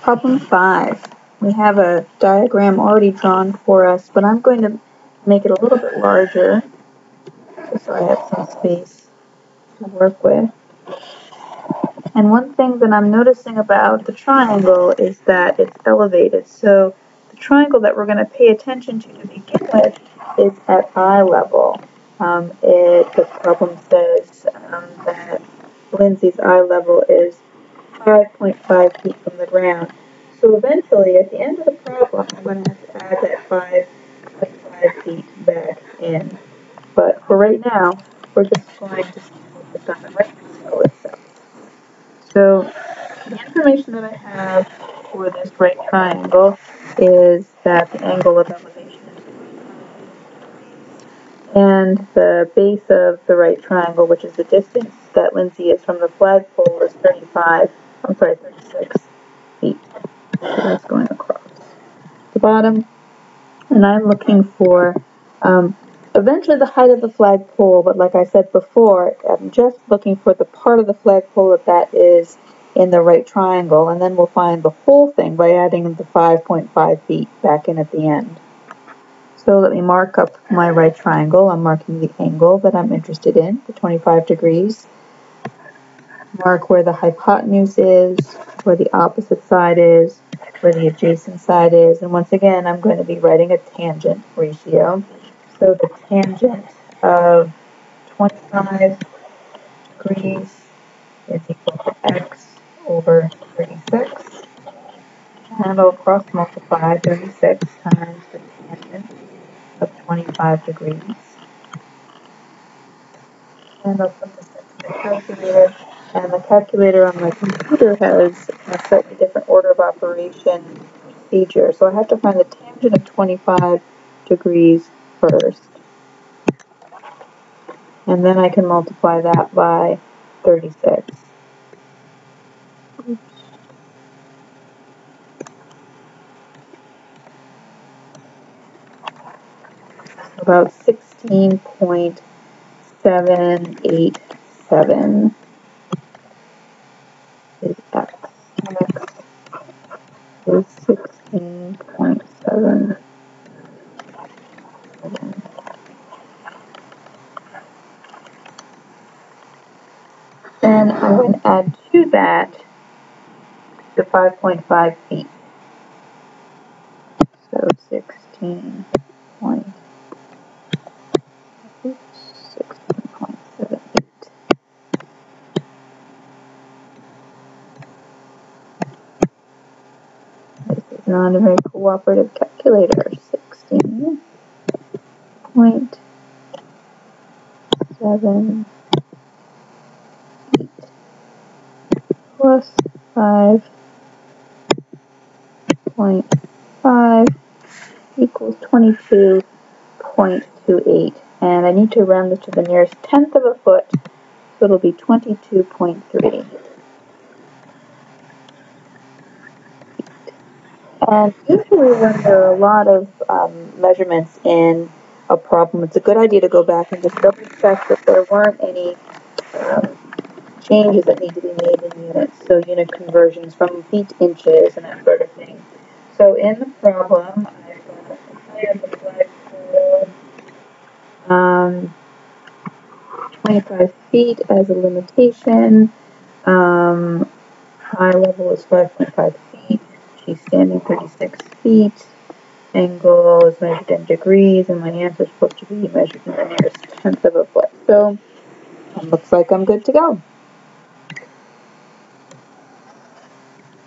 Problem 5. We have a diagram already drawn for us, but I'm going to make it a little bit larger just so I have some space to work with. And one thing that I'm noticing about the triangle is that it's elevated. So the triangle that we're going to pay attention to begin with is at eye level. The problem says that Lindsay's eye level is 5.5 feet from the ground. So eventually, at the end of the problem, I'm going to have to add that 5.5 feet back in. But for right now, we're just going to focus on the right triangle itself. So the information that I have for this right triangle is that the angle of elevation is 25, and the base of the right triangle, which is the distance that Lindsay is from the flagpole, is 36 feet. So that's going across the bottom. And I'm looking for eventually the height of the flagpole, but like I said before, I'm just looking for the part of the flagpole that is in the right triangle, and then we'll find the whole thing by adding the 5.5 feet back in at the end. So let me mark up my right triangle. I'm marking the angle that I'm interested in, the 25 degrees. Mark where the hypotenuse is, where the opposite side is, where the adjacent side is, and once again I'm going to be writing a tangent ratio. So the tangent of 25 degrees is equal to x over 36, and I'll cross multiply 36 times the tangent of 25 degrees. And I'll put this into the calculator, and the calculator on my computer has a slightly different order of operation procedure. So I have to find the tangent of 25 degrees first, and then I can multiply that by 36. About 16.787 is x. X is 16.7. Then I'm going to add to that the 5.5 feet. So 16.78. This is not a very cooperative calculator. 16.78 plus 5.5 equals 22.28. And I need to round this to the nearest tenth of a foot, so it'll be 22.3. And usually when there are a lot of measurements in a problem, it's a good idea to go back and just double check that there weren't any changes that need to be made in units, so unit conversions from feet to inches and that sort of thing. So in the problem, I've got the height of the flagpole, 25 feet as a limitation. Eye level is 5.5 feet. She's standing 36 feet. Angle is measured in degrees, and my answer is supposed to be measured in the nearest tenth of a foot. So it looks like I'm good to go.